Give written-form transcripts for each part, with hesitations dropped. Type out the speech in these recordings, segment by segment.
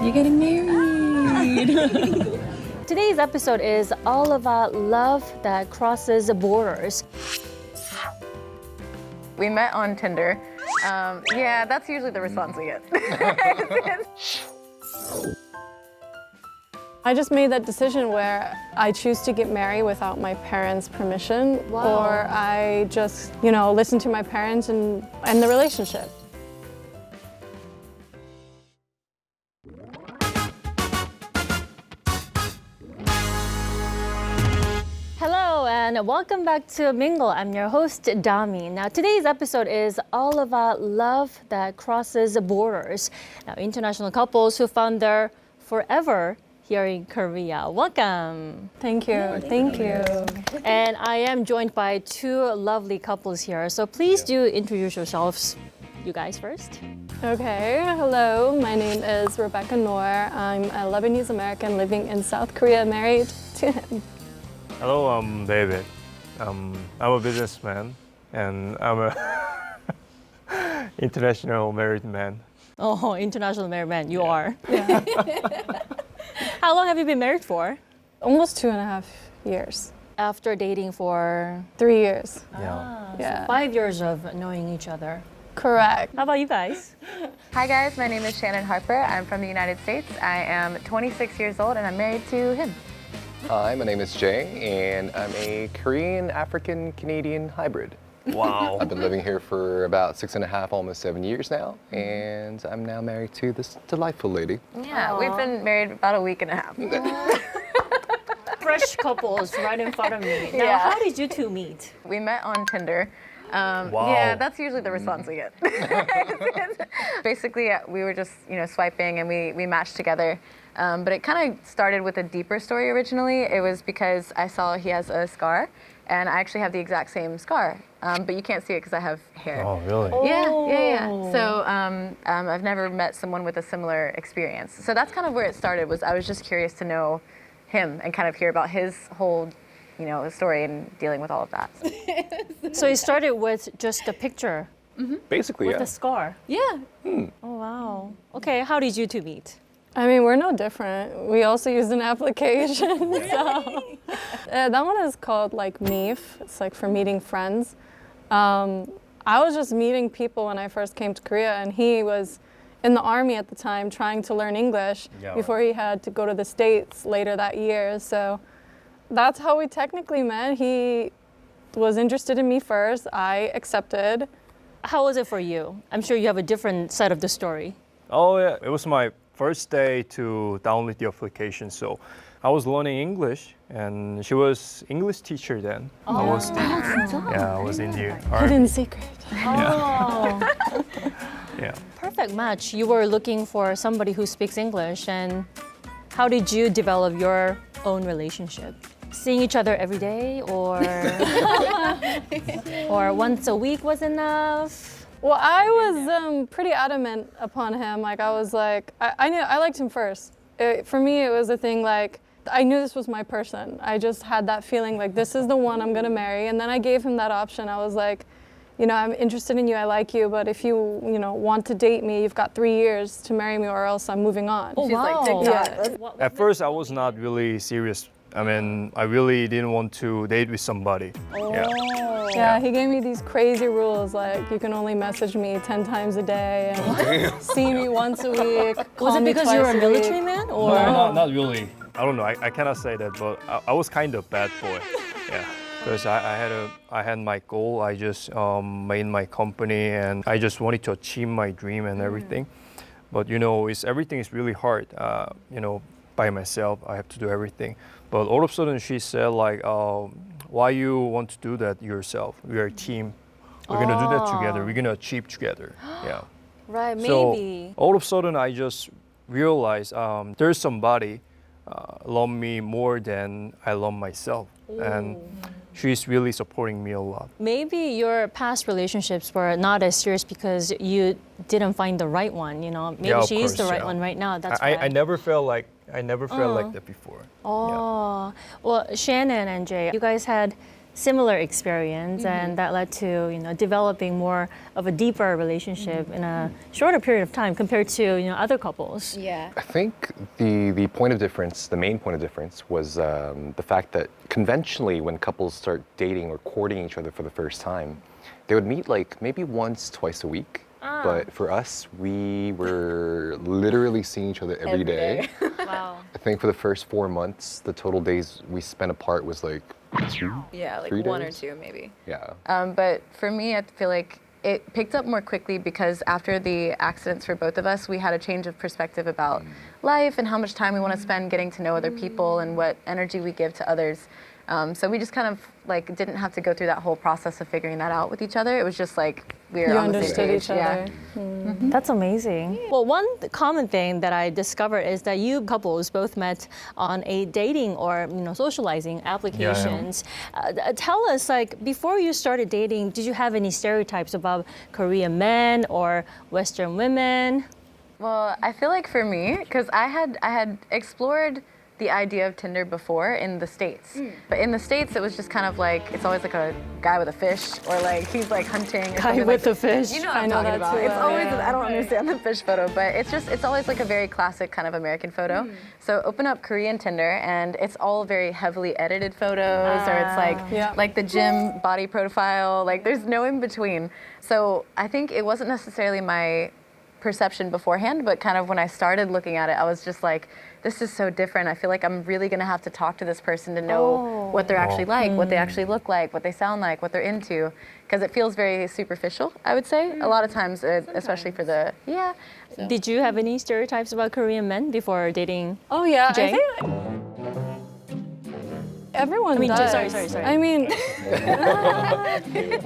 You're getting married. Today's episode is all about love that crosses borders. We met on Tinder. Yeah, that's usually the response we get. I just made that decision where I choose to get married without my parents' permission, or I just, listen to my parents and end the relationship. Hello and welcome back to Mingle. I'm your host, Dami. Now, today's episode is all about love that crosses borders. Now, international couples who found their forever here in Korea. Welcome. Thank you. Thank you. And I am joined by two lovely couples here. So please do introduce yourselves. You guys first. Okay, hello. My name is Rebecca Noor. I'm a Lebanese American living in South Korea, married to him. Hello, I'm David. I'm a businessman and I'm a international married man. Oh, international married man, you are. Yeah. How long have you been married for? Almost 2.5 years. After dating for 3 years. So 5 years of knowing each other. Correct. How about you guys? Hi guys, my name is Shannon Harper. I'm from the United States. I am 26 years old and I'm married to him. Hi, my name is Jay, and I'm a Korean, African, Canadian hybrid. Wow. I've been living here for about 6.5, almost 7 years now, and I'm now married to this delightful lady. Yeah, we've been married about a week and a half. Fresh couples right in front of me. Now, Yeah. how did you two meet? We met on Tinder. Wow. Yeah, that's usually the response we get. Basically, we were just swiping and we matched together. But it kind of started with a deeper story originally. It was because I saw he has a scar, and I actually have the exact same scar, but you can't see it because I have hair. Oh, really? Yeah. So I've never met someone with a similar experience. So that's kind of where it started. Was I was just curious to know him and kind of hear about his whole, story and dealing with all of that. So it started with just a picture Basically, with yeah. a scar. Yeah. Oh, wow. Okay, how did you two meet? I mean, we're no different. We also use an application. So that one is called Meef. It's for meeting friends. I was just meeting people when I first came to Korea, and he was in the army at the time trying to learn English before he had to go to the States later that year. So that's how we technically met. He was interested in me first. I accepted. How was it for you? I'm sure you have a different side of the story. Oh, yeah. It was my first day to download the application, so I was learning English, and she was English teacher then. I was in the army. Hidden secret. Oh, Yeah. perfect match. You were looking for somebody who speaks English, and how did you develop your own relationship? Seeing each other every day, or or once a week was enough? Well, I was pretty adamant upon him. I was I knew I liked him first. For me, it was a thing I knew this was my person. I just had that feeling this is the one I'm gonna marry. And then I gave him that option. I was I'm interested in you, I like you, but if you, want to date me, you've got 3 years to marry me or else I'm moving on. Oh, She's wow. TikTok. At first, I was not really serious. I mean, I really didn't want to date with somebody. Yeah, he gave me these crazy rules, you can only message me 10 times a day and see me once a week. Was call it me because you were a twice week. military man, or? No, not really. I don't know. I cannot say that, but I was kind of bad boy. Yeah. Because I had my goal. I just made my company, and I just wanted to achieve my dream and everything. But everything is really hard. By myself, I have to do everything. But all of a sudden, she said why you want to do that yourself? We are a team. We're gonna do that together. We're gonna achieve together. Yeah. Right, So maybe. all of a sudden, I just realized there's somebody love me more than I love myself, and she's really supporting me a lot. Maybe your past relationships were not as serious because you didn't find the right one. Maybe Yeah, of she is the course, right yeah. one right now. That's I why. never felt like that before. Oh, well, Shannon and Jay, you guys had similar experience, and that led to developing more of a deeper relationship in a shorter period of time compared to other couples. Yeah. I think the point of difference, the main point of difference was the fact that conventionally when couples start dating or courting each other for the first time, they would meet like maybe once, twice a week. But for us, we were literally seeing each other every day. Wow. I think for the first 4 months, the total days we spent apart was like 2, Yeah, like 3 one or days. two maybe. Yeah. But for me, I feel like it picked up more quickly because after the accidents for both of us, we had a change of perspective about life and how much time we want to spend getting to know other people and what energy we give to others. So we just kind of like didn't have to go through that whole process of figuring that out with each other. It was just like we were You on the same understood page. each other. That's amazing. Well, one common thing that I discovered is that you couples both met on a dating or socializing applications. Tell us, like, before you started dating, did you have any stereotypes about Korean men or Western women? Well, I feel like for me, because I had explored the idea of Tinder before in the States. But in the States, it was just kind of like, it's always like a guy with a fish or like he's like hunting. Or Guy something with like, a fish. You know what I I'm know talking that about. too, It's always, yeah. I don't understand the fish photo, but it's always like a very classic kind of American photo. So open up Korean Tinder and it's all very heavily edited photos or it's like, Yeah. like the gym body profile, like there's no in between. So I think it wasn't necessarily my perception beforehand, but kind of when I started looking at it, I was just like, this is so different. I feel like I'm really gonna have to talk to this person to know what they're actually like, what they actually look like, what they sound like, what they're into, because it feels very superficial, I would say. A lot of times, especially for the, Did you have any stereotypes about Korean men before dating? Oh yeah, Jay? I think everyone does. sorry. I mean,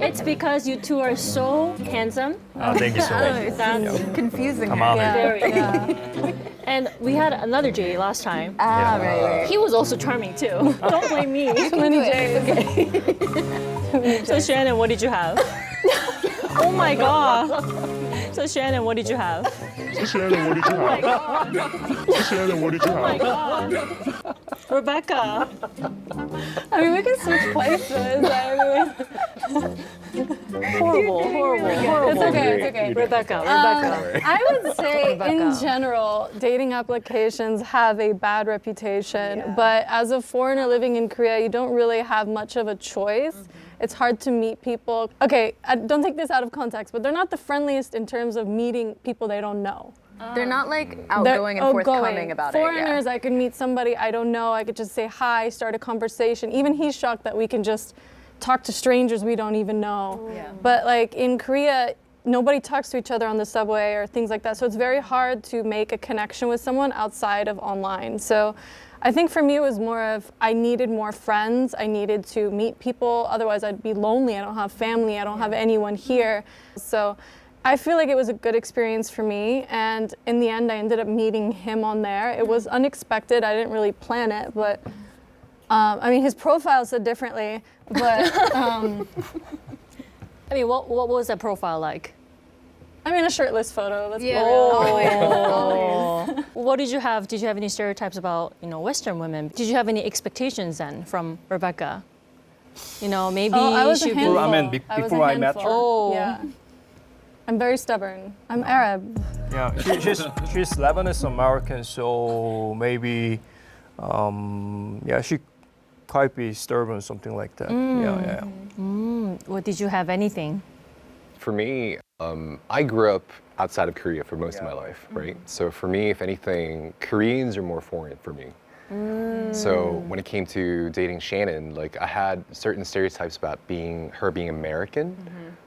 It's because you two are so handsome. Thank you so much. That's confusing. I'm honored. very. And we had another Jay last time. Right. He was also charming too. Don't blame me. too many J's. So Shannon, what did you have? Oh my god. So Shannon, what did you have? Oh my god. Rebecca. I mean, we can switch places. I Horrible. mean, it's okay. Rebecca. I would say, in Rebecca. general, dating applications have a bad reputation. But as a foreigner living in Korea, you don't really have much of a choice. It's hard to meet people. Okay, don't take this out of context, but they're not the friendliest in terms of meeting people they don't know. They're not like They're outgoing and forthcoming about Foreigners, it. I could meet somebody I don't know. I could just say hi, start a conversation. Even he's shocked that we can just talk to strangers we don't even know. But like in Korea, nobody talks to each other on the subway or things like that. So it's very hard to make a connection with someone outside of online. So I think for me it was more of I needed more friends. I needed to meet people. Otherwise I'd be lonely. I don't have family. I don't have anyone here. So I feel like it was a good experience for me. And in the end, I ended up meeting him on there. It was unexpected. I didn't really plan it, but I mean, his profile said differently, but I mean, what was that profile like? I mean, a shirtless photo. Let's be real. Oh. What did you have? Did you have any stereotypes about Western women? Did you have any expectations then from Rebecca? Maybe I was a she would. handful. I mean, was a before I met handful. her. Oh. Yeah. I'm very stubborn. I'm Arab. Yeah, she's Lebanese American, so maybe, she might be stubborn, something like that. Yeah. What did you have? Anything? For me, I grew up outside of Korea for most of my life, right? So for me, if anything, Koreans are more foreign for me. So when it came to dating Shannon, like I had certain stereotypes about her being American,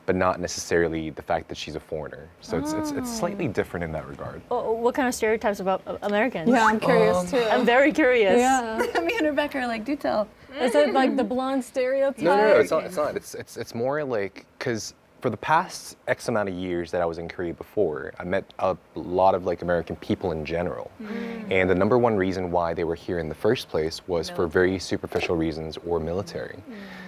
but not necessarily the fact that she's a foreigner. So it's slightly different in that regard. What kind of stereotypes about Americans? Yeah, I'm curious too. I'm very curious. Yeah. Me and Rebecca are like, do tell. Is it like the blonde stereotype? No, it's not. It's more like, because for the past X amount of years that I was in Korea before, I met a lot of like American people in general. And the number one reason why they were here in the first place was for very superficial reasons or military.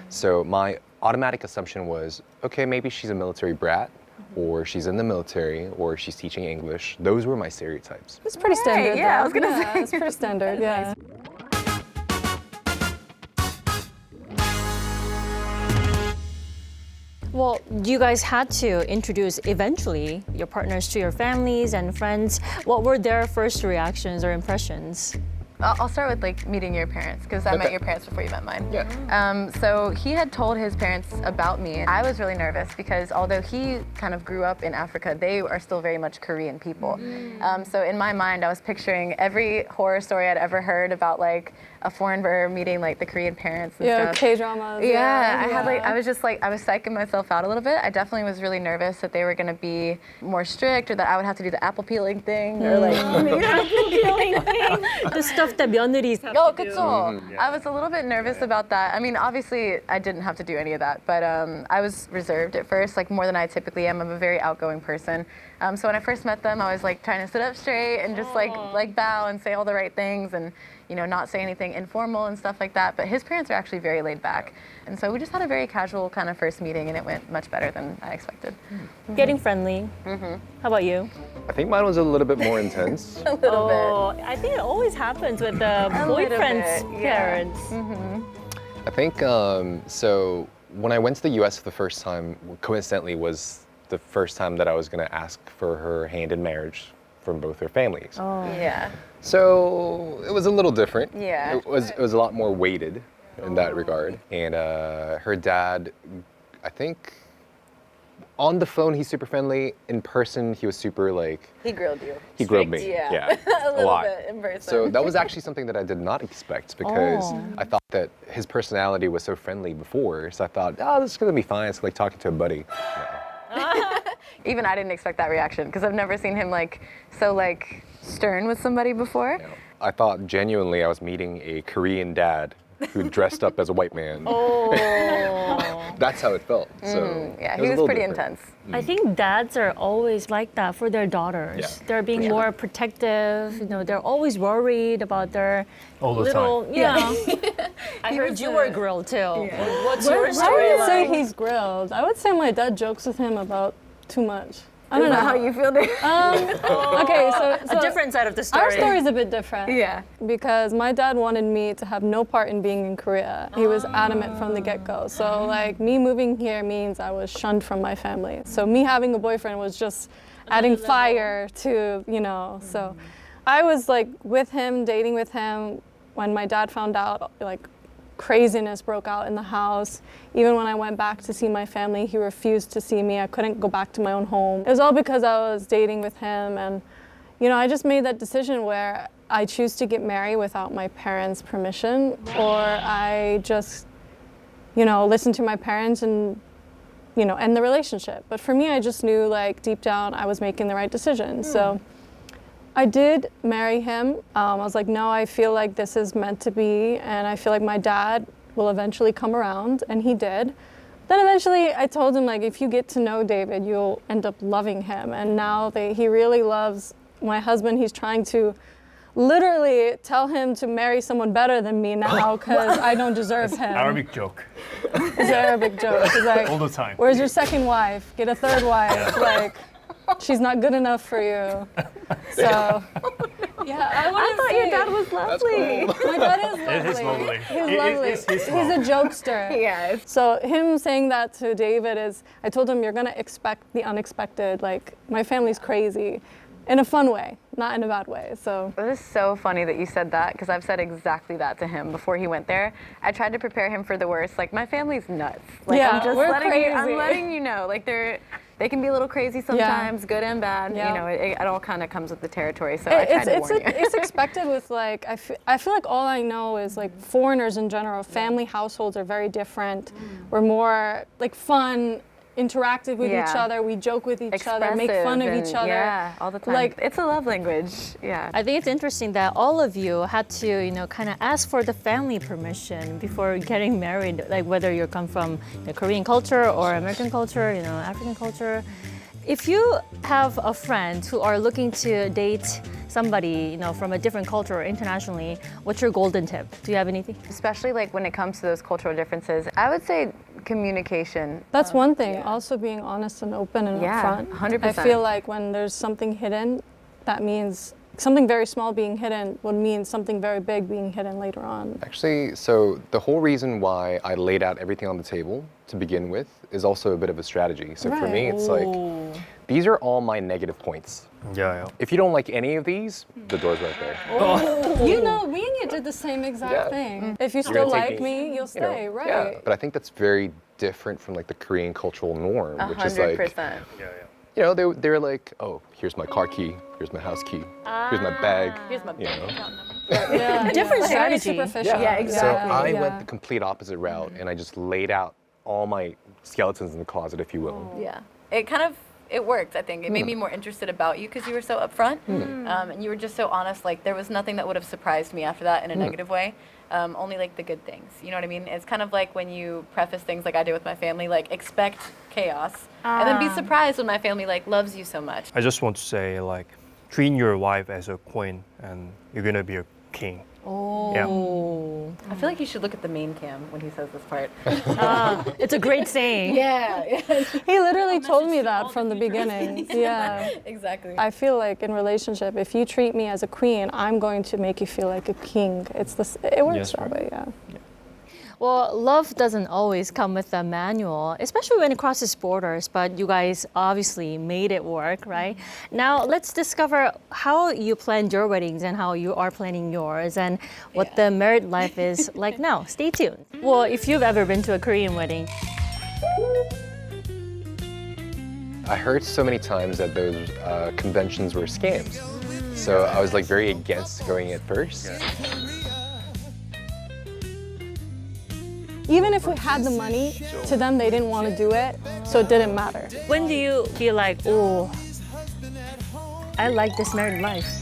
So my automatic assumption was, okay, maybe she's a military brat, or she's in the military, or she's teaching English. Those were my stereotypes. It's pretty standard. yeah, I though. was gonna say. It's pretty standard. Yeah. Well, you guys had to introduce eventually your partners to your families and friends. What were their first reactions or impressions? I'll start with like meeting your parents because I met your parents before you met mine. Yeah. So he had told his parents about me. I was really nervous because although he kind of grew up in Africa, they are still very much Korean people. So in my mind, I was picturing every horror story I'd ever heard about like a foreigner meeting like the Korean parents and Yeah, stuff. K-dramas. Yeah, I was psyching myself out a little bit. I definitely was really nervous that they were gonna be more strict or that I would have to do the apple peeling thing or like The stuff that 며느리s have Oh, to do. 그쵸. I was a little bit nervous about that. I mean, obviously, I didn't have to do any of that, but I was reserved at first, like more than I typically am. I'm a very outgoing person. So when I first met them, I was like trying to sit up straight and just like bow and say all the right things and not say anything informal and stuff like that. But his parents are actually very laid back, and so we just had a very casual kind of first meeting, and it went much better than I expected. Getting friendly. How about you? I think mine was a little bit more intense. A little bit. I think it always happens with the little boyfriend's bit, yeah. parents. I think so. When I went to the U.S. for the first time, coincidentally, was the first time that I was going to ask for her hand in marriage from both her families. Yeah. So it was a little different. Yeah. It was a lot more weighted in that regard. And her dad, I think, on the phone he's super friendly. In person he was super like. He grilled you. He grilled me. Yeah. a a little lot. bit in person. So that was actually something that I did not expect because I thought that his personality was so friendly before. So I thought, this is gonna be fine. It's like talking to a buddy. Even I didn't expect that reaction because I've never seen him like so like stern with somebody before. No. I thought genuinely I was meeting a Korean dad who dressed up as a white man. That's how it felt. So Yeah, it he a was little pretty different. intense. I think dads are always like that for their daughters. Yeah. They're being more protective. They're always worried about their All the little. time. Yeah. I heard you were grilled too. What's your I story wouldn't say like? he's grilled. I would say my dad jokes with him about too much. I don't Is know that how you feel? Okay, so A different side of the story. our story is a bit different. Yeah. Because my dad wanted me to have no part in being in Korea. He was adamant from the get-go. So like me moving here means I was shunned from my family. So me having a boyfriend was just adding fire to, so I was like with him, dating with him when my dad found out like craziness broke out in the house. Even when I went back to see my family, he refused to see me. I couldn't go back to my own home. It was all because I was dating with him, and I just made that decision where I choose to get married without my parents' permission, or I just, listen to my parents and, end the relationship. But for me, I just knew like deep down I was making the right decision. So I did marry him. I was like, no, I feel like this is meant to be, and I feel like my dad will eventually come around, and he did. Then eventually I told him, like, if you get to know David, you'll end up loving him. And now he really loves my husband. He's trying to literally tell him to marry someone better than me now because I don't deserve him. Arabic joke. It's an Arabic joke. It's like, All the time. where's your second wife? Get a third wife. Like, she's not good enough for you. So, yeah, I thought your dad was lovely. My dad is lovely. It is lovely. He's lovely. He's He's a jokester. Yes. So him saying that to David is, I told him, you're gonna expect the unexpected. Like, my family's crazy. In a fun way, not in a bad way. So It is so funny that you said that because I've said exactly that to him before he went there. I tried to prepare him for the worst. Like, my family's nuts. Like, Yeah, I'm just we're I'm crazy. letting you know. Like, they can be a little crazy sometimes, good and bad. Yeah. It all kind of comes with the territory. So I tried to warn you. It's expected with like, I feel like all I know is like foreigners in general, family households are very different. We're more like fun, interactive with each Yeah. other. We joke with each other, make fun of Expressive each and- other. Yeah, all the time. Like, It's a love language. Yeah. I think it's interesting that all of you had to, kind of ask for the family permission before getting married, like whether you come from the Korean culture or American culture, African culture. If you have a friend who are looking to date somebody, from a different culture or internationally, what's your golden tip? Do you have anything? Especially like when it comes to those cultural differences, I would say communication. That's one thing. Also being honest and open and Yeah, upfront. 100%. I feel like when there's something hidden, that means something very small being hidden would mean something very big being hidden later on. Actually, so the whole reason why I laid out everything on the table to begin with is also a bit of a strategy. So for me, it's like, these are all my negative points. Yeah, If you don't like any of these, the door's right there. You know, me and you did the same exact thing. If you You're still gonna take like me, you'll You know, stay, right? Yeah, but I think that's very different from like the Korean cultural norm, which is like, 100%. you know, they're like, oh, here's my car key, here's my house key, here's my bag. Here's my You know? Yeah, Different Very strategy. superficial. Yeah, So exactly. I went the complete opposite route, and I just laid out all my skeletons in the closet, if you will. Yeah. It worked, I think. It made me more interested about you because you were so upfront. And you were just so honest. Like, there was nothing that would have surprised me after that in a negative way. Only, like, the good things. You know what I mean? It's kind of like when you preface things like I do with my family, like, expect chaos. And then be surprised when my family, like, loves you so much. I just want to say, like, treat your wife as a queen, and you're gonna be a king. Yeah. I feel like you should look at the main cam when he says this part. It's a great saying. Yeah. He literally told me that from the beginning. Yeah. Exactly. I feel like in relationship, if you treat me as a queen, I'm going to make you feel like a king. It works Yes, that right. way, yeah. Well, love doesn't always come with a manual, especially when it crosses borders, but you guys obviously made it work, right? Now, let's discover how you planned your weddings and how you are planning yours and what the married life is like now. Stay tuned. Well, if you've ever been to a Korean wedding, I heard so many times that those conventions were scams. So I was like very against going at first. Even if we had the money, to them they didn't want to do it, so it didn't matter. when do you feel like, oh, I like this married life?